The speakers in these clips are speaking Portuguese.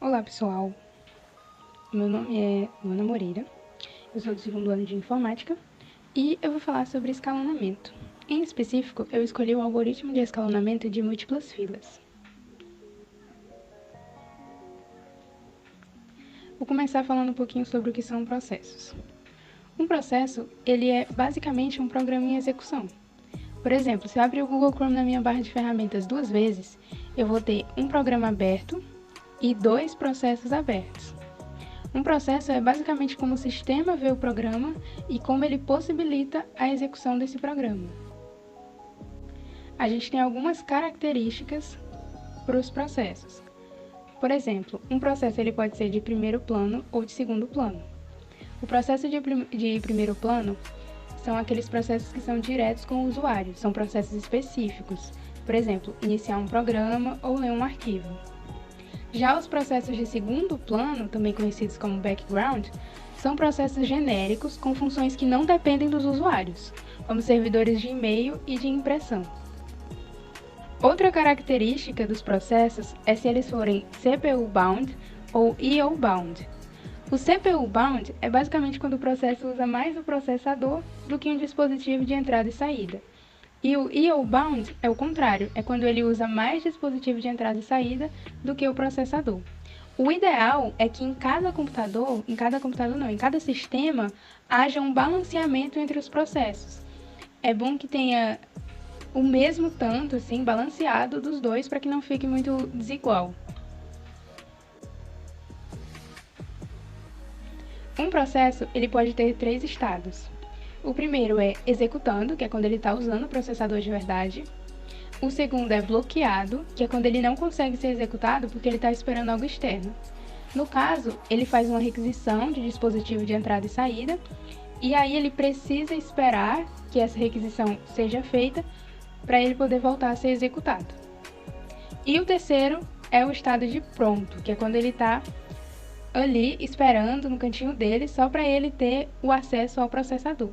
Olá pessoal, meu nome é Luana Moreira, eu sou do segundo ano de Informática e eu vou falar sobre escalonamento. Em específico, eu escolhi o algoritmo de escalonamento de múltiplas filas. Vou começar falando um pouquinho sobre o que são processos. Um processo, ele é basicamente um programa em execução. Por exemplo, se eu abrir o Google Chrome na minha barra de ferramentas 2 vezes, eu vou ter um programa aberto e 2 processos abertos. Um processo é basicamente como o sistema vê o programa e como ele possibilita a execução desse programa. A gente tem algumas características para os processos. Por exemplo, um processo ele pode ser de primeiro plano ou de segundo plano. O processo de primeiro plano são aqueles processos que são diretos com o usuário, são processos específicos. Por exemplo, iniciar um programa ou ler um arquivo. Já os processos de segundo plano, também conhecidos como background, são processos genéricos com funções que não dependem dos usuários, como servidores de e-mail e de impressão. Outra característica dos processos é se eles forem CPU-bound ou IO-bound. O CPU-bound é basicamente quando o processo usa mais o processador do que um dispositivo de entrada e saída. E o IO-bound é o contrário, é quando ele usa mais dispositivo de entrada e saída do que o processador. O ideal é que em cada sistema, haja um balanceamento entre os processos. É bom que tenha o mesmo tanto, assim, balanceado dos dois para que não fique muito desigual. Um processo, ele pode ter 3 estados. O primeiro é executando, que é quando ele está usando o processador de verdade. O segundo é bloqueado, que é quando ele não consegue ser executado porque ele está esperando algo externo. No caso, ele faz uma requisição de dispositivo de entrada e saída, e aí ele precisa esperar que essa requisição seja feita para ele poder voltar a ser executado. E o terceiro é o estado de pronto, que é quando ele está ali esperando no cantinho dele só para ele ter o acesso ao processador.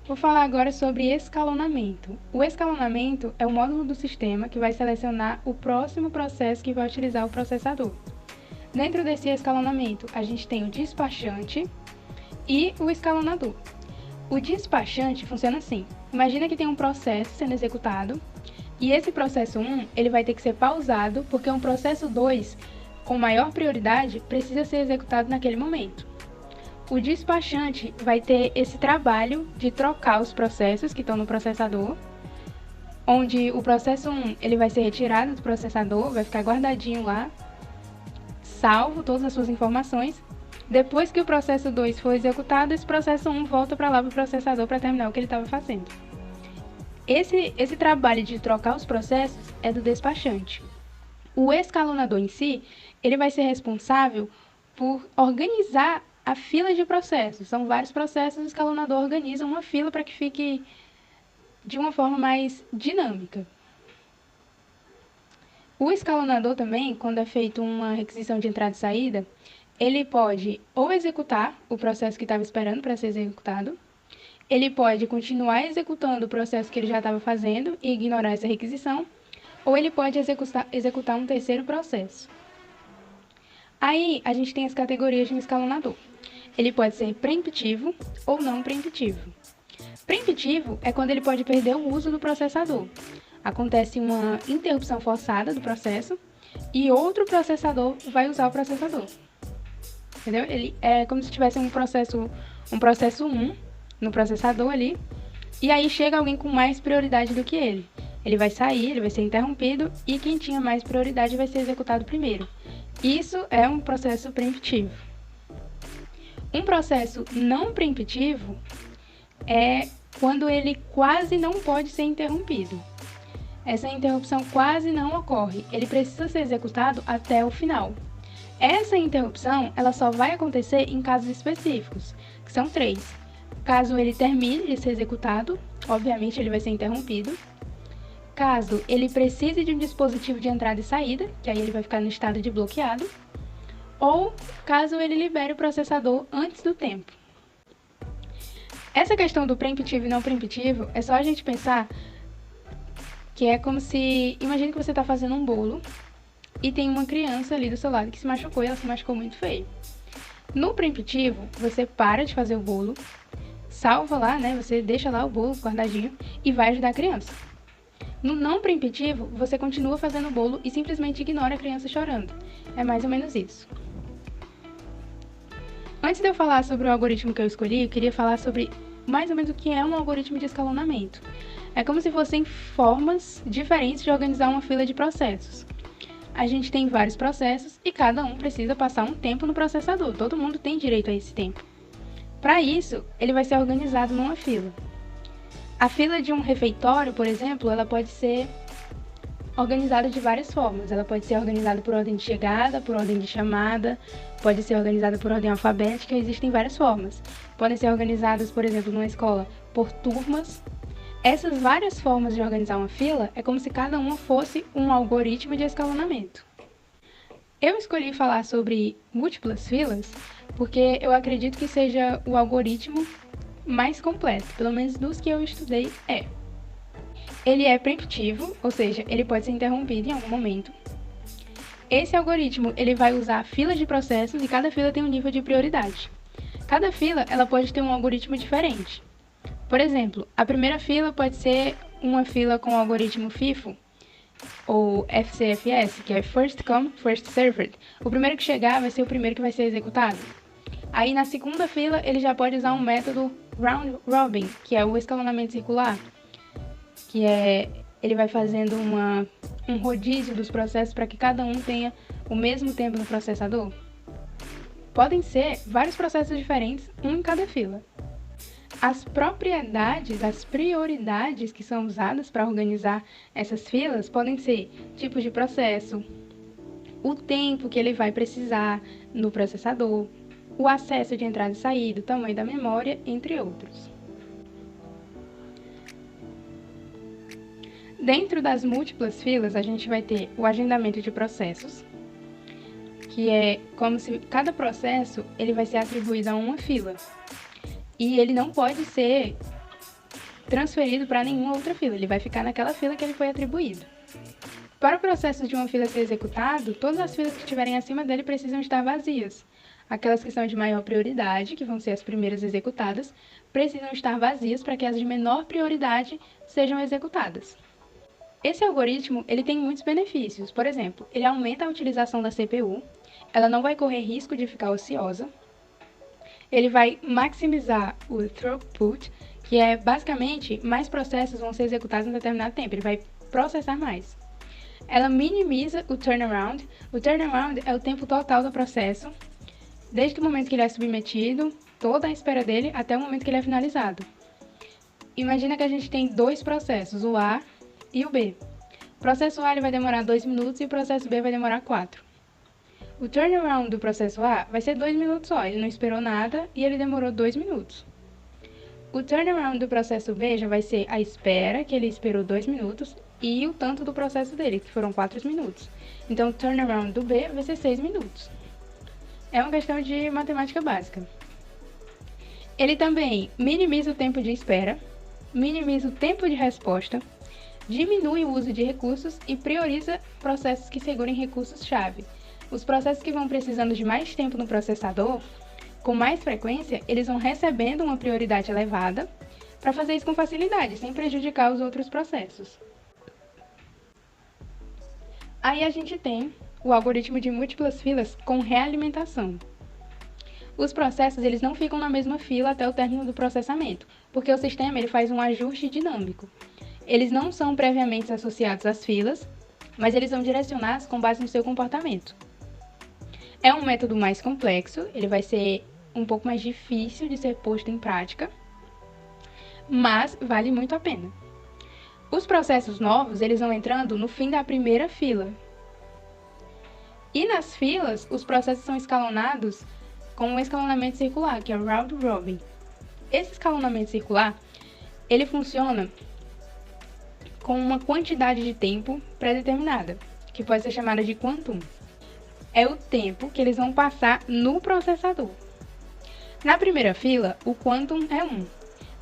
Vou falar agora sobre escalonamento. O escalonamento é o módulo do sistema que vai selecionar o próximo processo que vai utilizar o processador. Dentro desse escalonamento, a gente tem o despachante e o escalonador. O despachante funciona assim. Imagina que tem um processo sendo executado e esse processo 1 ele vai ter que ser pausado porque um processo 2 com maior prioridade precisa ser executado naquele momento. O despachante vai ter esse trabalho de trocar os processos que estão no processador, onde o processo 1 ele vai ser retirado do processador, vai ficar guardadinho lá, salvo todas as suas informações. Depois que o processo 2 for executado, esse processo 1 volta para lá para o processador para terminar o que ele estava fazendo. Esse trabalho de trocar os processos é do despachante. O escalonador em si, ele vai ser responsável por organizar a fila de processos. São vários processos, o escalonador organiza uma fila para que fique de uma forma mais dinâmica. O escalonador também, quando é feita uma requisição de entrada e saída, ele pode ou executar o processo que estava esperando para ser executado, ele pode continuar executando o processo que ele já estava fazendo e ignorar essa requisição, ou ele pode executar um terceiro processo. Aí, a gente tem as categorias de um escalonador. Ele pode ser preemptivo ou não preemptivo. Preemptivo é quando ele pode perder o uso do processador. Acontece uma interrupção forçada do processo e outro processador vai usar o processador. Entendeu? Ele é como se tivesse um processo 1 no processador ali, e aí chega alguém com mais prioridade do que ele. Ele vai sair, ele vai ser interrompido e quem tinha mais prioridade vai ser executado primeiro. Isso é um processo preemptivo. Um processo não preemptivo é quando ele quase não pode ser interrompido. Essa interrupção quase não ocorre, ele precisa ser executado até o final. Essa interrupção ela só vai acontecer em casos específicos, que são 3. Caso ele termine de ser executado, obviamente ele vai ser interrompido. Caso ele precise de um dispositivo de entrada e saída, que aí ele vai ficar no estado de bloqueado. Ou caso ele libere o processador antes do tempo. Essa questão do preemptivo e não preemptivo é só a gente pensar que é como se... Imagine que você está fazendo um bolo e tem uma criança ali do seu lado que se machucou e ela se machucou muito feio. No preemptivo, você para de fazer o bolo, salva lá, né? Você deixa lá o bolo guardadinho e vai ajudar a criança. No não preemptivo, você continua fazendo o bolo e simplesmente ignora a criança chorando. É mais ou menos isso. Antes de eu falar sobre o algoritmo que eu escolhi, eu queria falar sobre mais ou menos o que é um algoritmo de escalonamento. É como se fossem formas diferentes de organizar uma fila de processos. A gente tem vários processos e cada um precisa passar um tempo no processador. Todo mundo tem direito a esse tempo. Para isso, ele vai ser organizado numa fila. A fila de um refeitório, por exemplo, ela pode ser organizada de várias formas. Ela pode ser organizada por ordem de chegada, por ordem de chamada, pode ser organizada por ordem alfabética, existem várias formas. Podem ser organizadas, por exemplo, numa escola, por turmas. Essas várias formas de organizar uma fila é como se cada uma fosse um algoritmo de escalonamento. Eu escolhi falar sobre múltiplas filas porque eu acredito que seja o algoritmo mais completo, pelo menos dos que eu estudei é. Ele é preemptivo, ou seja, ele pode ser interrompido em algum momento. Esse algoritmo ele vai usar filas de processos e cada fila tem um nível de prioridade. Cada fila ela pode ter um algoritmo diferente. Por exemplo, a primeira fila pode ser uma fila com o algoritmo FIFO, ou FCFS, que é First Come, First Served. O primeiro que chegar vai ser o primeiro que vai ser executado. Aí na segunda fila ele já pode usar um método Round Robin, que é o escalonamento circular, que é ele vai fazendo um rodízio dos processos para que cada um tenha o mesmo tempo no processador. Podem ser vários processos diferentes, um em cada fila. As propriedades, as prioridades que são usadas para organizar essas filas podem ser tipos de processo, o tempo que ele vai precisar no processador, o acesso de entrada e saída, o tamanho da memória, entre outros. Dentro das múltiplas filas, a gente vai ter o agendamento de processos, que é como se cada processo ele vai ser atribuído a uma fila. E ele não pode ser transferido para nenhuma outra fila, ele vai ficar naquela fila que ele foi atribuído. Para o processo de uma fila ser executado, todas as filas que estiverem acima dele precisam estar vazias. Aquelas que são de maior prioridade, que vão ser as primeiras executadas, precisam estar vazias para que as de menor prioridade sejam executadas. Esse algoritmo ele tem muitos benefícios. Por exemplo, ele aumenta a utilização da CPU, ela não vai correr risco de ficar ociosa, ele vai maximizar o throughput, que é basicamente mais processos vão ser executados em determinado tempo, ele vai processar mais. Ela minimiza o turnaround. O turnaround é o tempo total do processo, desde o momento que ele é submetido, toda a espera dele, até o momento que ele é finalizado. Imagina que a gente tem dois processos, o A e o B. O processo A ele vai demorar 2 minutos e o processo B vai demorar 4. O turnaround do processo A vai ser 2 minutos só, ele não esperou nada e ele demorou 2 minutos. O turnaround do processo B já vai ser a espera, que ele esperou 2 minutos, e o tanto do processo dele, que foram 4 minutos. Então, o turnaround do B vai ser 6 minutos. É uma questão de matemática básica. Ele também minimiza o tempo de espera, minimiza o tempo de resposta, diminui o uso de recursos e prioriza processos que segurem recursos-chave. Os processos que vão precisando de mais tempo no processador, com mais frequência, eles vão recebendo uma prioridade elevada para fazer isso com facilidade, sem prejudicar os outros processos. Aí a gente tem o algoritmo de múltiplas filas com realimentação. Os processos eles não ficam na mesma fila até o término do processamento, porque o sistema ele faz um ajuste dinâmico. Eles não são previamente associados às filas, mas eles são direcionados com base no seu comportamento. É um método mais complexo, ele vai ser um pouco mais difícil de ser posto em prática, mas vale muito a pena. Os processos novos, eles vão entrando no fim da primeira fila. E nas filas, os processos são escalonados com um escalonamento circular, que é o Round Robin. Esse escalonamento circular, ele funciona com uma quantidade de tempo pré-determinada, que pode ser chamada de quantum. É o tempo que eles vão passar no processador. Na primeira fila, o quantum é 1.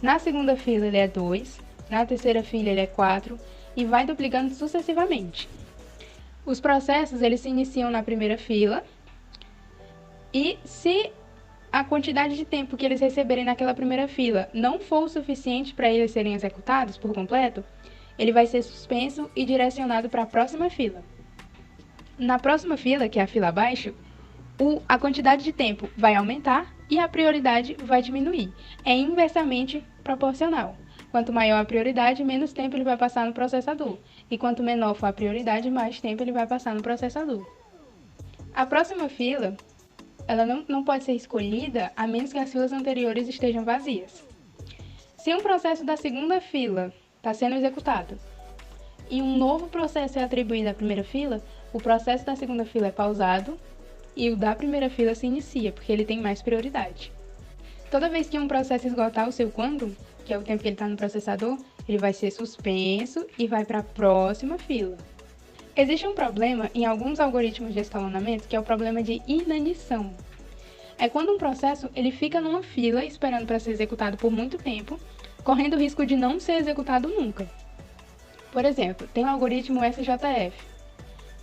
Na segunda fila, ele é 2. Na terceira fila, ele é 4. E vai duplicando sucessivamente. Os processos, eles se iniciam na primeira fila e se a quantidade de tempo que eles receberem naquela primeira fila não for o suficiente para eles serem executados por completo, ele vai ser suspenso e direcionado para a próxima fila. Na próxima fila, que é a fila abaixo, a quantidade de tempo vai aumentar e a prioridade vai diminuir. É inversamente proporcional. Quanto maior a prioridade, menos tempo ele vai passar no processador. E quanto menor for a prioridade, mais tempo ele vai passar no processador. A próxima fila, ela não pode ser escolhida a menos que as filas anteriores estejam vazias. Se um processo da segunda fila está sendo executado e um novo processo é atribuído à primeira fila, o processo da segunda fila é pausado e o da primeira fila se inicia, porque ele tem mais prioridade. Toda vez que um processo esgotar o seu quantum, que é o tempo que ele está no processador, ele vai ser suspenso e vai para a próxima fila. Existe um problema em alguns algoritmos de escalonamento, que é o problema de inanição. É quando um processo ele fica numa fila esperando para ser executado por muito tempo, correndo o risco de não ser executado nunca. Por exemplo, tem o algoritmo SJF,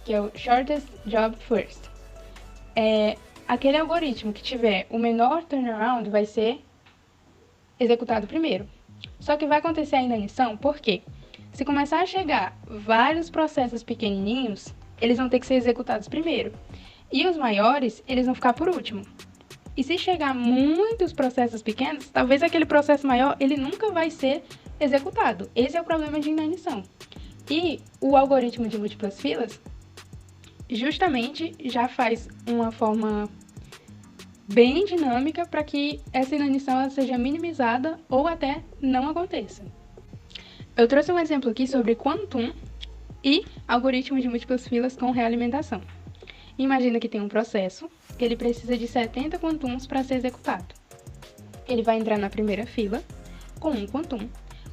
que é o Shortest Job First. Aquele algoritmo que tiver o menor turnaround vai ser executado primeiro. Só que vai acontecer a inanição, por quê? Se começar a chegar vários processos pequenininhos, eles vão ter que ser executados primeiro. E os maiores, eles vão ficar por último. E se chegar muitos processos pequenos, talvez aquele processo maior, ele nunca vai ser executado. Esse é o problema de inanição. E o algoritmo de múltiplas filas, justamente já faz uma forma bem dinâmica para que essa inanição seja minimizada ou até não aconteça. Eu trouxe um exemplo aqui sobre quantum e algoritmo de múltiplas filas com realimentação. Imagina que tem um processo que ele precisa de 70 quantums para ser executado. Ele vai entrar na primeira fila com um quantum.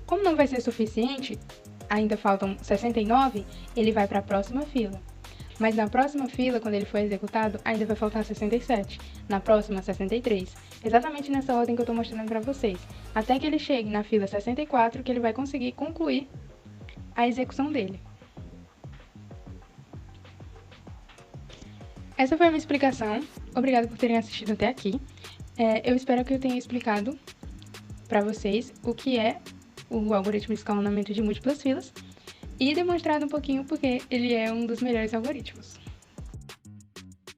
Como não vai ser suficiente, ainda faltam 69, ele vai para a próxima fila. Mas na próxima fila, quando ele for executado, ainda vai faltar 67. Na próxima, 63. Exatamente nessa ordem que eu estou mostrando para vocês. Até que ele chegue na fila 64, que ele vai conseguir concluir a execução dele. Essa foi a minha explicação. Obrigada por terem assistido até aqui. Eu espero que eu tenha explicado para vocês o que é o algoritmo de escalonamento de múltiplas filas e demonstrado um pouquinho porque ele é um dos melhores algoritmos.